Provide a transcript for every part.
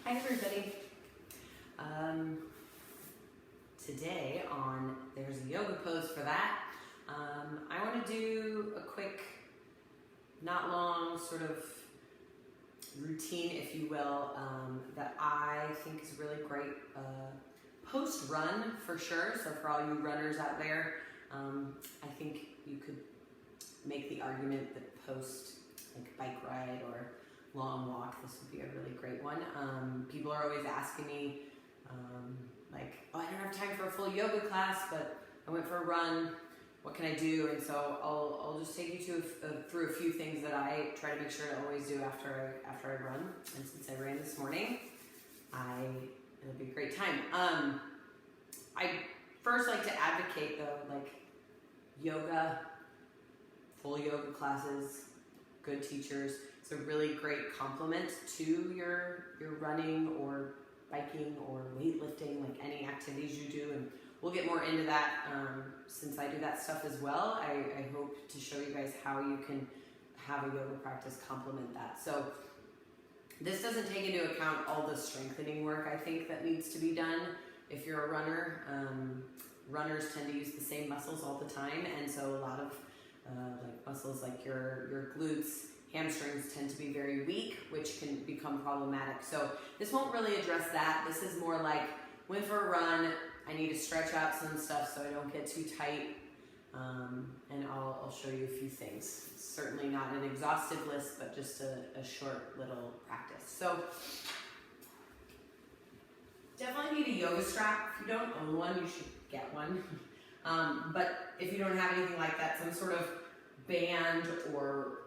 Hi everybody. Today on There's a Yoga Pose for That, I want to do a quick, not long sort of routine, if you will, that I think is really great post-run for sure. So for all you runners out there, I think you could make the argument that post like bike ride or long walk, this would be a really great one. People are always asking me, like, oh, I don't have time for a full yoga class, but I went for a run. What can I do? And so I'll just take you through a few things that I try to make sure to always do after I run. And since I ran this morning, it'll be a great time. I first like to advocate though, like yoga, full yoga classes, good teachers. It's a really great complement to your running or biking or weightlifting, like any activities you do. And we'll get more into that since I do that stuff as well. I hope to show you guys how you can have a yoga practice complement that. So this doesn't take into account all the strengthening work I think that needs to be done. If you're a runner, runners tend to use the same muscles all the time, and so a lot of like muscles like your glutes, hamstrings tend to be very weak, which can become problematic. So this won't really address that. This is more like, went for a run, I need to stretch out some stuff so I don't get too tight, and I'll show you a few things. Certainly not an exhaustive list, but just a short little practice. So definitely need a yoga strap. If you don't own one, you should get one. But if you don't have anything like that, some sort of band or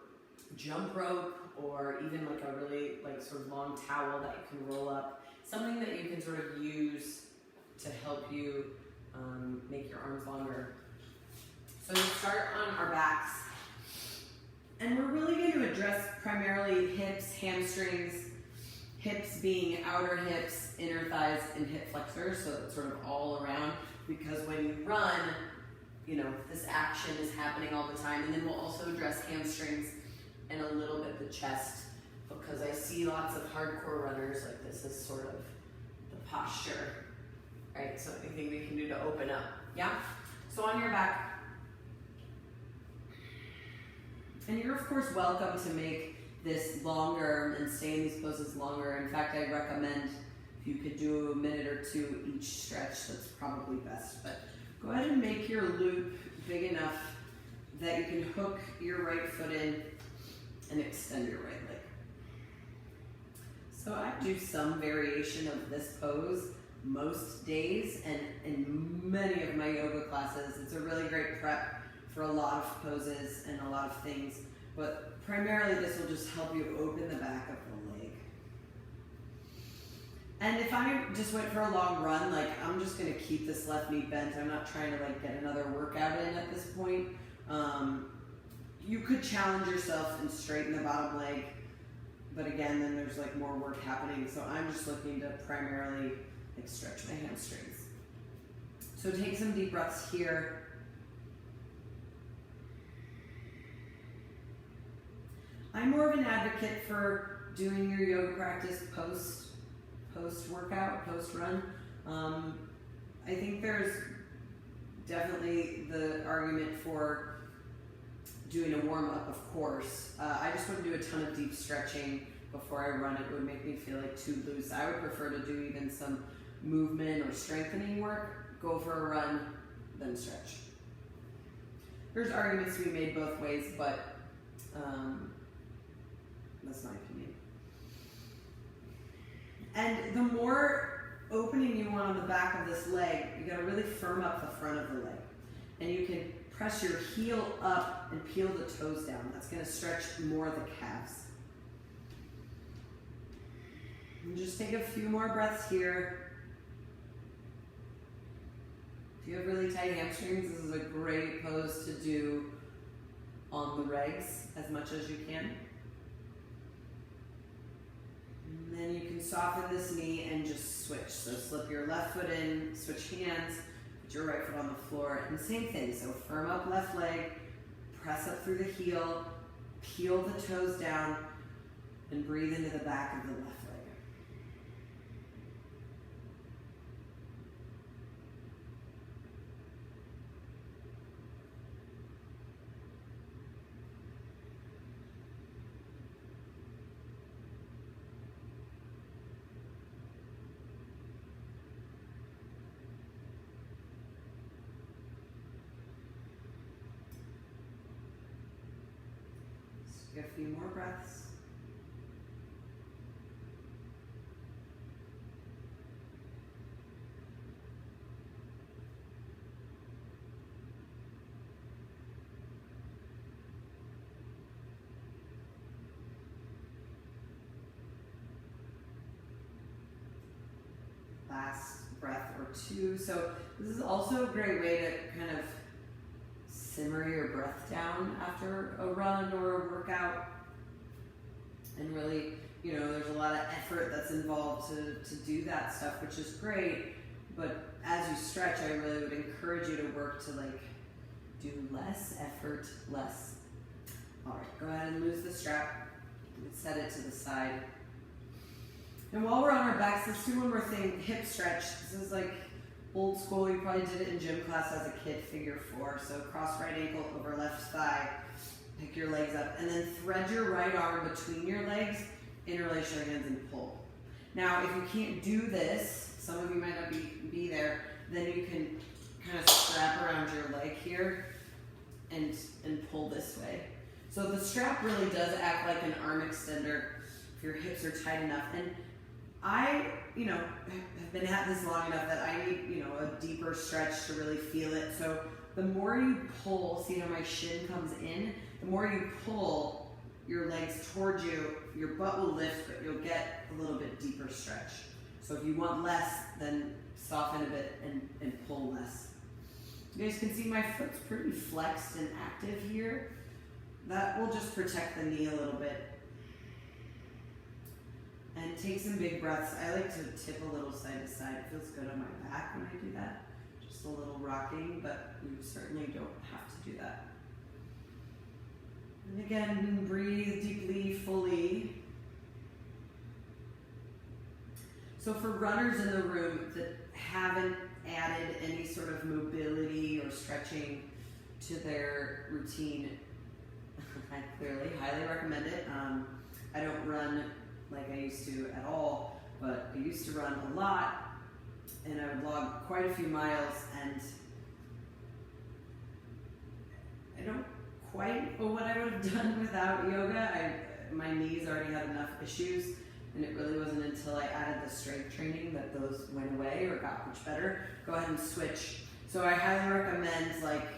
jump rope, or even like a really like sort of long towel that you can roll up, something that you can sort of use to help you make your arms longer. So we start on our backs, and we're really going to address primarily hips, hamstrings, hips being outer hips, inner thighs, and hip flexors, so it's sort of all around, because when you run, you know, this action is happening all the time. And then we'll also address hamstrings and a little bit the chest, because I see lots of hardcore runners, like this is sort of the posture, right? So anything we can do to open up, yeah? So on your back, and you're of course welcome to make this longer and stay in these poses longer. In fact, I recommend if you could do a minute or two each stretch, that's probably best. But go ahead and make your loop big enough that you can hook your right foot in and extend your right leg. So I do some variation of this pose most days, and in many of my yoga classes, it's a really great prep for a lot of poses and a lot of things, but primarily this will just help you open the back of the leg. And if I just went for a long run, like I'm just gonna keep this left knee bent. I'm not trying to like get another workout in at this point. You could challenge yourself and straighten the bottom leg, but again, then there's like more work happening. So I'm just looking to primarily like stretch my hamstrings. So take some deep breaths here. I'm more of an advocate for doing your yoga practice post workout, post run. I think there's definitely the argument for doing a warm-up, of course. I just wouldn't do a ton of deep stretching before I run. It would make me feel like too loose. I would prefer to do even some movement or strengthening work, go for a run, then stretch. There's arguments to be made both ways, but that's my opinion. And the more opening you want on the back of this leg, you gotta really firm up the front of the leg. And you can press your heel up and peel the toes down. That's gonna stretch more of the calves. And just take a few more breaths here. If you have really tight hamstrings, this is a great pose to do on the regs as much as you can. And then you can soften this knee and just switch. So slip your left foot in, switch hands, put your right foot on the floor, and same thing. So firm up left leg, press up through the heel, peel the toes down, and breathe into the back of the left leg. Take a few more breaths. Last breath or two. So this is also a great way to kind of simmer your breath down after a run or a workout. And really, you know, there's a lot of effort that's involved to do that stuff, which is great. But as you stretch, I really would encourage you to work to like do less effort, less. All right, go ahead and lose the strap and set it to the side. And while we're on our backs, let's do one more thing, hip stretch. This is like old school, you probably did it in gym class as a kid, figure 4. So cross right ankle over left thigh, pick your legs up, and then thread your right arm between your legs, interlace your hands and pull. Now, if you can't do this, some of you might not be there, then you can kind of strap around your leg here and pull this way. So the strap really does act like an arm extender if your hips are tight enough. And I, you know, have been at this long enough that I need, you know, a deeper stretch to really feel it. So the more you pull, see how my shin comes in? The more you pull your legs towards you, your butt will lift, but you'll get a little bit deeper stretch. So if you want less, then soften a bit and pull less. You guys can see my foot's pretty flexed and active here. That will just protect the knee a little bit. And take some big breaths. I like to tip a little side to side. It feels good on my back when I do that. Just a little rocking, but you certainly don't have to do that. And again, breathe deeply, fully. So for runners in the room that haven't added any sort of mobility or stretching to their routine, I clearly highly recommend it. I don't run like I used to at all, but I used to run a lot, and I would log quite a few miles, and I don't quite know what I would have done without yoga. My knees already had enough issues, and it really wasn't until I added the strength training that those went away or got much better. Go ahead and switch. So I highly recommend like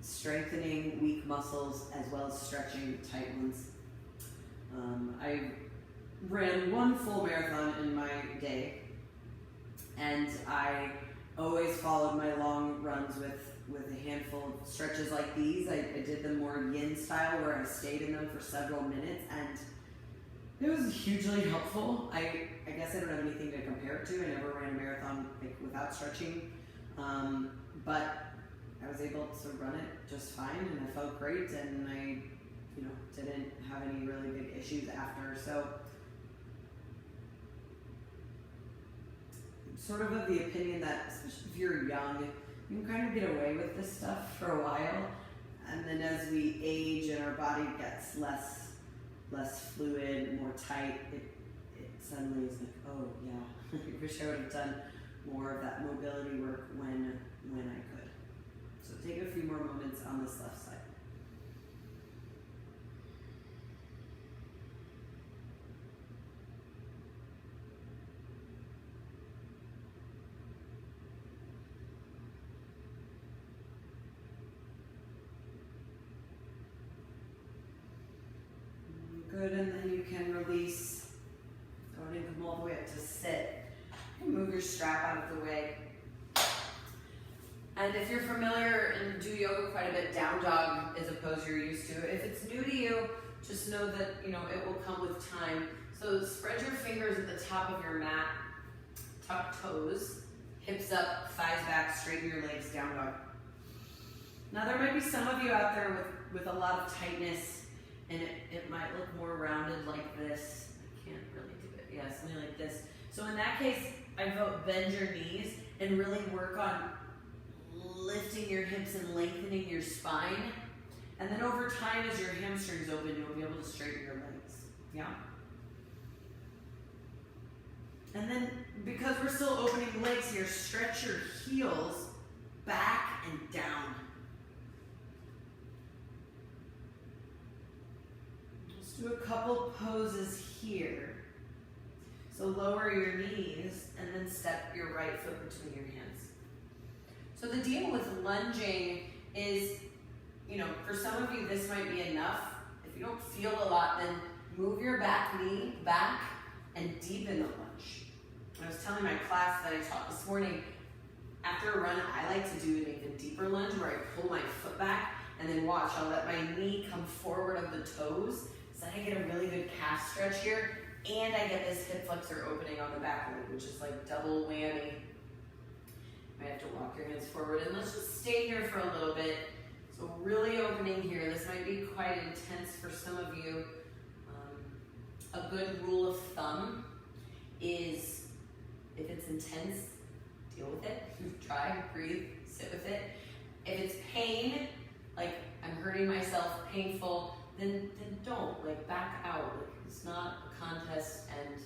strengthening weak muscles as well as stretching tight ones. I ran one full marathon in my day, and I always followed my long runs with a handful of stretches like these. I did them more yin style, where I stayed in them for several minutes, and it was hugely helpful. I guess I don't have anything to compare it to. I never ran a marathon like without stretching, but I was able to run it just fine, and I felt great, and I didn't have any really big issues after. So I'm sort of the opinion that, especially if you're young, you can kind of get away with this stuff for a while, and then as we age and our body gets less fluid, more tight, it suddenly is like, oh yeah, I wish I would have done more of that mobility work when I could. So take a few more moments on this left side. Good, and then you can release. Go ahead and come all the way up to sit. And move your strap out of the way. And if you're familiar and do yoga quite a bit, down dog is a pose you're used to. If it's new to you, just know that it will come with time. So spread your fingers at the top of your mat, tuck toes, hips up, thighs back, straighten your legs, down dog. Now there might be some of you out there with a lot of tightness, and it might look more rounded like this. I can't really do it. Yeah, something like this. So in that case, I vote bend your knees and really work on lifting your hips and lengthening your spine. And then over time, as your hamstrings open, you'll be able to straighten your legs. Yeah? And then, because we're still opening the legs here, stretch your heels back and down. couple poses here. So lower your knees and then step your right foot between your hands. So the deal with lunging is, for some of you this might be enough. If you don't feel a lot, then move your back knee back and deepen the lunge. I was telling my class that I taught this morning, after a run, I like to do an even deeper lunge where I pull my foot back and then watch, I'll let my knee come forward of the toes so that I get a really good calf stretch here, and I get this hip flexor opening on the back leg, which is like double whammy. You might have to walk your hands forward, and let's just stay here for a little bit. So really opening here. This might be quite intense for some of you. A good rule of thumb is if it's intense, deal with it. Try, breathe, sit with it. If it's pain, like I'm hurting myself, painful, then don't, back out. It's not a contest and,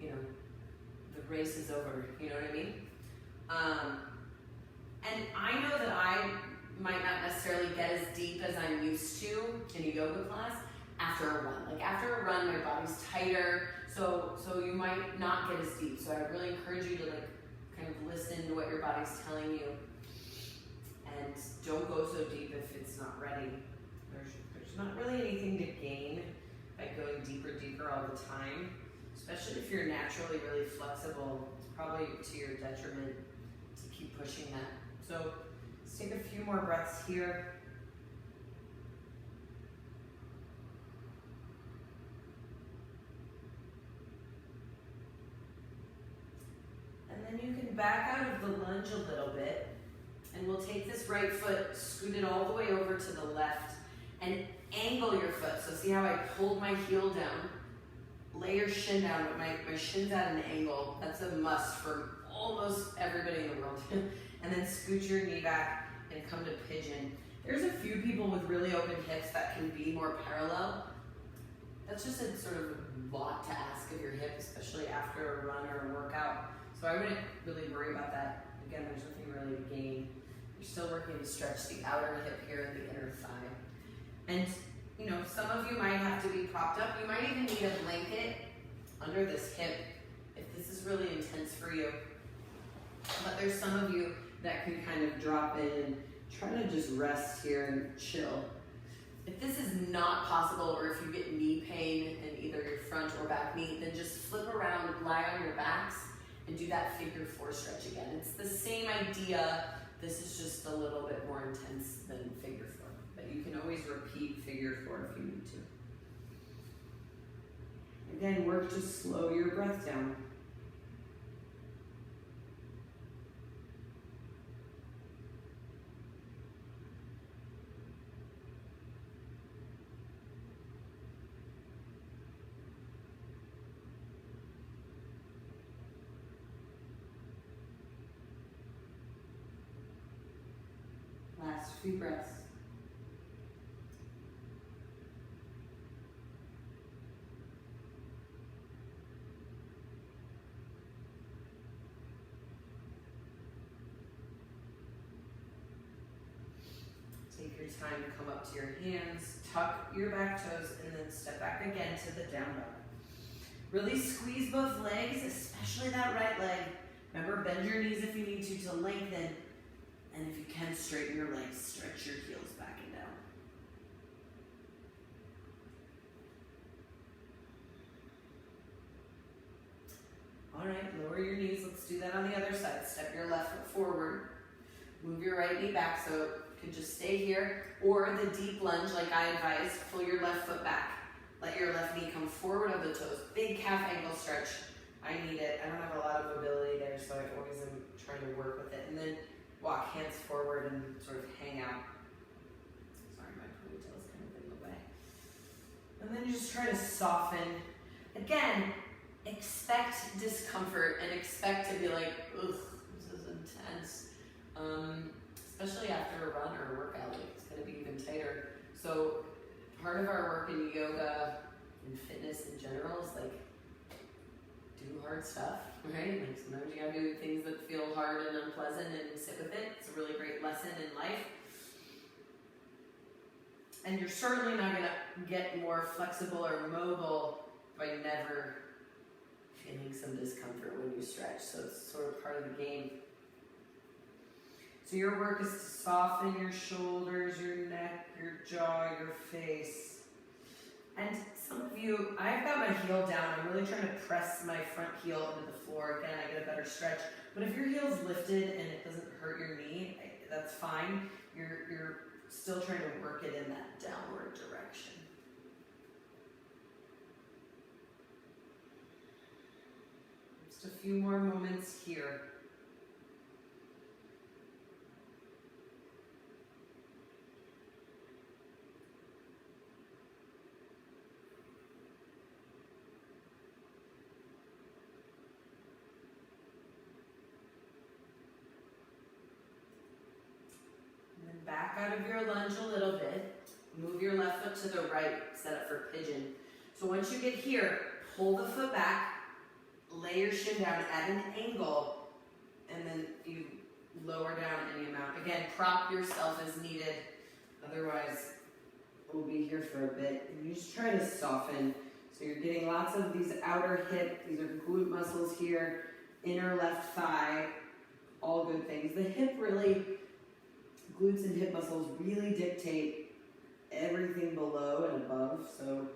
the race is over, you know what I mean? And I know that I might not necessarily get as deep as I'm used to in a yoga class after a run. After a run, my body's tighter, so you might not get as deep. So I really encourage you to kind of listen to what your body's telling you, and don't go so deep if it's not ready. There's not really anything to gain by going deeper all the time, especially if you're naturally really flexible. It's probably to your detriment to keep pushing that. So let's take a few more breaths here. And then you can back out of the lunge a little bit, and we'll take this right foot, scoot it all the way over to the left, and angle your foot. So see how I pulled my heel down? Lay your shin down, but my shin's at an angle. That's a must for almost everybody in the world. And then scoot your knee back and come to pigeon. There's a few people with really open hips that can be more parallel. That's just a sort of lot to ask of your hip, especially after a run or a workout. So I wouldn't really worry about that. Again, there's nothing really to gain. You're still working to stretch the outer hip here and the inner thigh. And some of you might have to be propped up. You might even need a blanket under this hip if this is really intense for you. But there's some of you that can kind of drop in and try to just rest here and chill. If this is not possible, or if you get knee pain in either your front or back knee, then just flip around, lie on your backs, and do that figure 4 stretch again. It's the same idea. This is just a little bit more intense than figure 4. But you can always repeat figure 4 if you need to. Again, work to slow your breath down. Last few breaths. Take your time to come up to your hands, tuck your back toes, and then step back again to the down dog. Really squeeze both legs, especially that right leg. Remember, bend your knees if you need to lengthen. And if you can, straighten your legs, stretch your heels back and down. All right, lower your knees. Let's do that on the other side. Step your left foot forward. Move your right knee back so it can just stay here. Or the deep lunge, like I advised, pull your left foot back. Let your left knee come forward of the toes. Big calf ankle stretch. I need it. I don't have a lot of mobility there, so I always am trying to work with it. And then walk hands forward and sort of hang out. Sorry, my ponytail is kind of in the way. And then you just try to soften. Again, expect discomfort and expect to be like, ugh, this is intense. Especially after a run or a workout, it's going to be even tighter. So part of our work in yoga and fitness in general is do hard stuff, right? Sometimes you gotta do things that feel hard and unpleasant and sit with it. It's a really great lesson in life. And you're certainly not going to get more flexible or mobile by never feeling some discomfort when you stretch. So it's sort of part of the game. So your work is to soften your shoulders, your neck, your jaw, your face. And some of you, I've got my heel down. I'm really trying to press my front heel into the floor. Again, I get a better stretch. But if your heel's lifted and it doesn't hurt your knee, that's fine. You're still trying to work it in that downward direction. Just a few more moments here. Back out of your lunge a little bit. Move your left foot to the right, set up for pigeon. So once you get here, pull the foot back, lay your shin down at an angle, and then you lower down any amount. Again, prop yourself as needed. Otherwise, we'll be here for a bit. And you just try to soften. So you're getting lots of these outer hip, these are glute muscles here, inner left thigh, all good things. The hip really, glutes and hip muscles really dictate everything below and above. So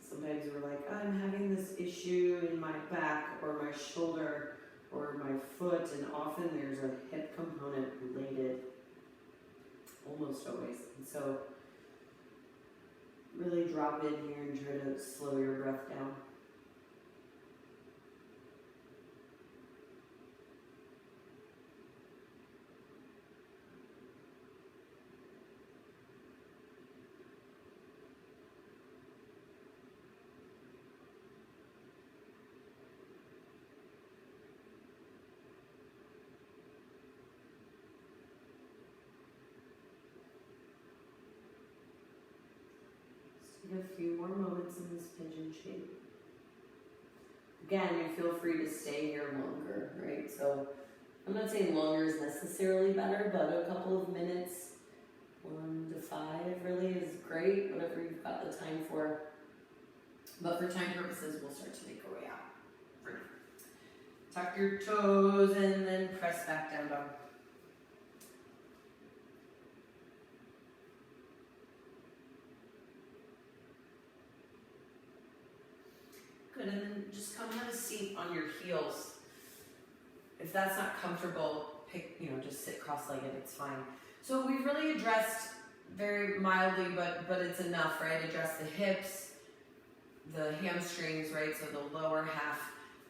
sometimes we're like, oh, I'm having this issue in my back or my shoulder or my foot, and often there's a hip component related, almost always. And so really drop in here and try to slow your breath down. A few more moments in this pigeon shape. Again, you feel free to stay here longer, right? So I'm not saying longer is necessarily better, but a couple of minutes, 1 to 5 really is great, whatever you've got the time for. But for time purposes, we'll start to make our way out. For now. Tuck your toes and then press back down dog. Good, and then just come have a seat on your heels. If that's not comfortable, just sit cross-legged, it's fine. So we've really addressed very mildly, but it's enough, right? Address the hips, the hamstrings, right? So the lower half.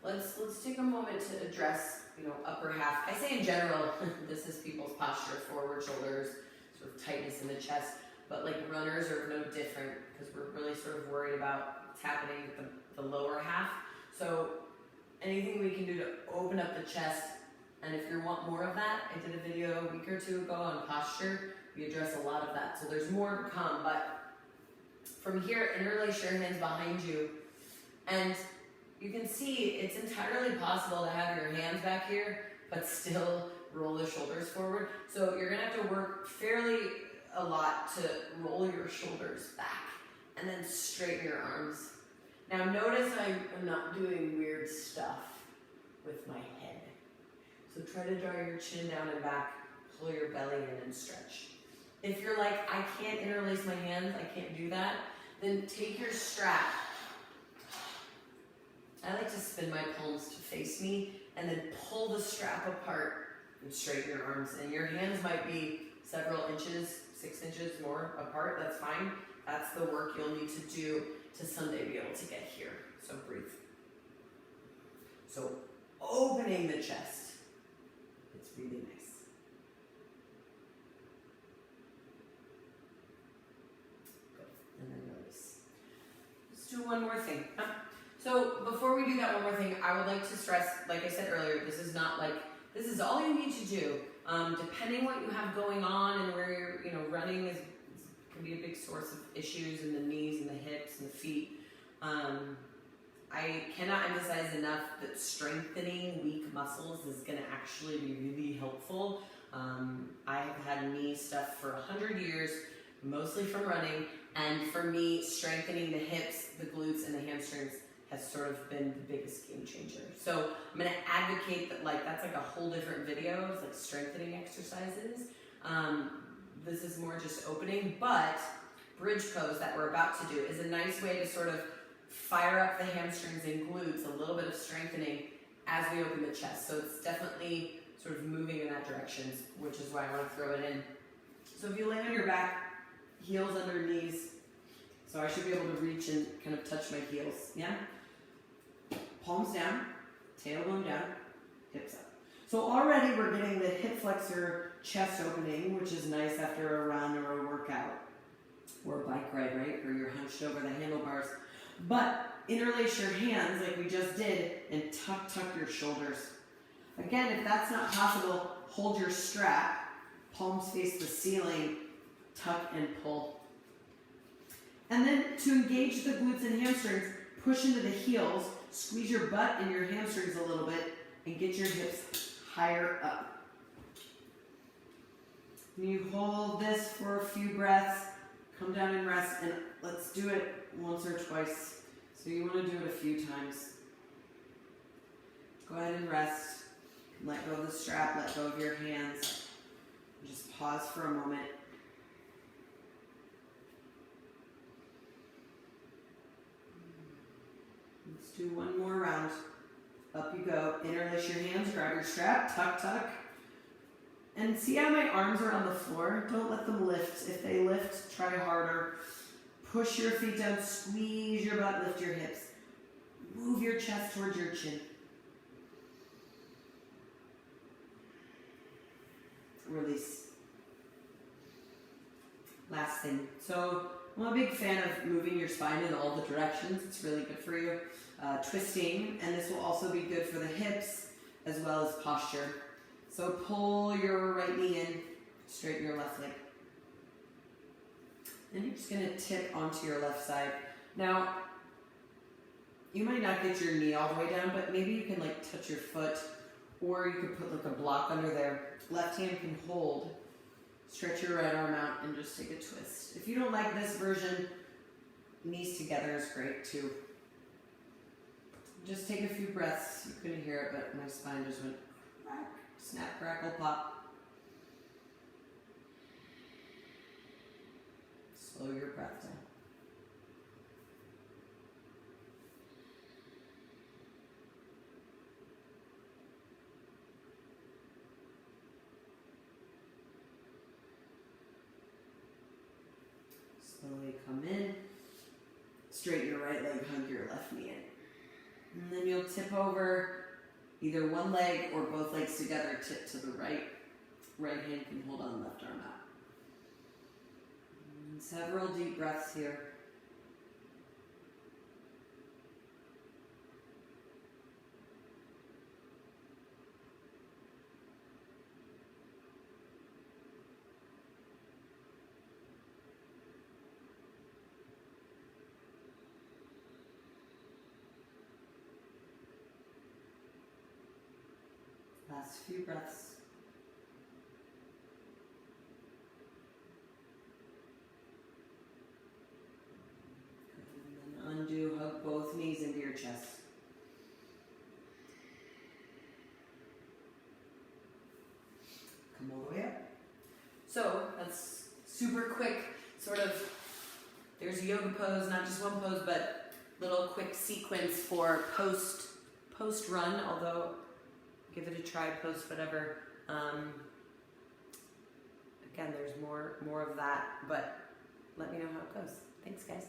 Let's take a moment to address, upper half. I say in general, this is people's posture, forward shoulders, sort of tightness in the chest, but like runners are no different because we're really sort of worried about what's happening with the lower half. So anything we can do to open up the chest, and if you want more of that, I did a video a week or two ago on posture. We address a lot of that. So there's more to come, but from here, interlace your hands behind you, and you can see it's entirely possible to have your hands back here, but still roll the shoulders forward. So you're gonna have to work fairly a lot to roll your shoulders back and then straighten your arms. Now notice I'm not doing weird stuff with my head. So try to draw your chin down and back, pull your belly in and stretch. If you're like, I can't interlace my hands, I can't do that, then take your strap. I like to spin my palms to face me and then pull the strap apart and straighten your arms. And your hands might be several inches, 6 inches more apart, that's fine. That's the work you'll need to do to someday be able to get here. So breathe. So opening the chest. It's really nice. Good. And then release. Let's do one more thing. So before we do that one more thing, I would like to stress, like I said earlier, this is all you need to do. Depending what you have going on and where you're, running can be a big source of issues in the knees and the hips and the feet. I cannot emphasize enough that strengthening weak muscles is going to actually be really helpful. I have had knee stuff for 100 years, mostly from running, and for me, strengthening the hips, the glutes, and the hamstrings has sort of been the biggest game changer. So I'm gonna advocate that, like, that's like a whole different video of like strengthening exercises. This is more just opening, but bridge pose that we're about to do is a nice way to sort of fire up the hamstrings and glutes, a little bit of strengthening as we open the chest. So it's definitely sort of moving in that direction, which is why I want to throw it in. So if you lay on your back, heels under knees, so I should be able to reach and kind of touch my heels, yeah? Palms down, tailbone down, hips up. So already we're getting the hip flexor chest opening, which is nice after a run or a workout, or a bike ride, right? Or you're hunched over the handlebars. But interlace your hands like we just did and tuck your shoulders. Again, if that's not possible, hold your strap, palms face the ceiling, tuck and pull. And then to engage the glutes and hamstrings, push into the heels, squeeze your butt and your hamstrings a little bit, and get your hips higher up. And you hold this for a few breaths, come down and rest, and let's do it once or twice. So you want to do it a few times. Go ahead and rest. Let go of the strap, let go of your hands. Just pause for a moment. Let's do one more round. Up you go. Interlace your hands, grab your strap, tuck. And see how my arms are on the floor? Don't let them lift. If they lift, try harder. Push your feet down, squeeze your butt, lift your hips. Move your chest towards your chin. Release. Last thing. So I'm a big fan of moving your spine in all the directions. It's really good for you. Twisting, and this will also be good for the hips as well as posture. So pull your right knee in, straighten your left leg. Then you're just going to tip onto your left side. Now, you might not get your knee all the way down, but maybe you can like touch your foot, or you could put like a block under there. Left hand can hold. Stretch your right arm out and just take a twist. If you don't like this version, knees together is great too. Just take a few breaths. You couldn't hear it, but my spine just went crack, snap, crackle, pop. Slow your breath down. Slowly come in. Straighten your right leg, hug your left knee in. And then you'll tip over either one leg or both legs together, tip to the right. Right hand can hold on, left arm out. And several deep breaths here. Last few breaths. And then undo, hug both knees into your chest. Come all the way up. So that's super quick, sort of, there's a yoga pose, not just one pose, but little quick sequence for post run, although give it a try, post whatever. Again, there's more of that, but let me know how it goes. Thanks, guys.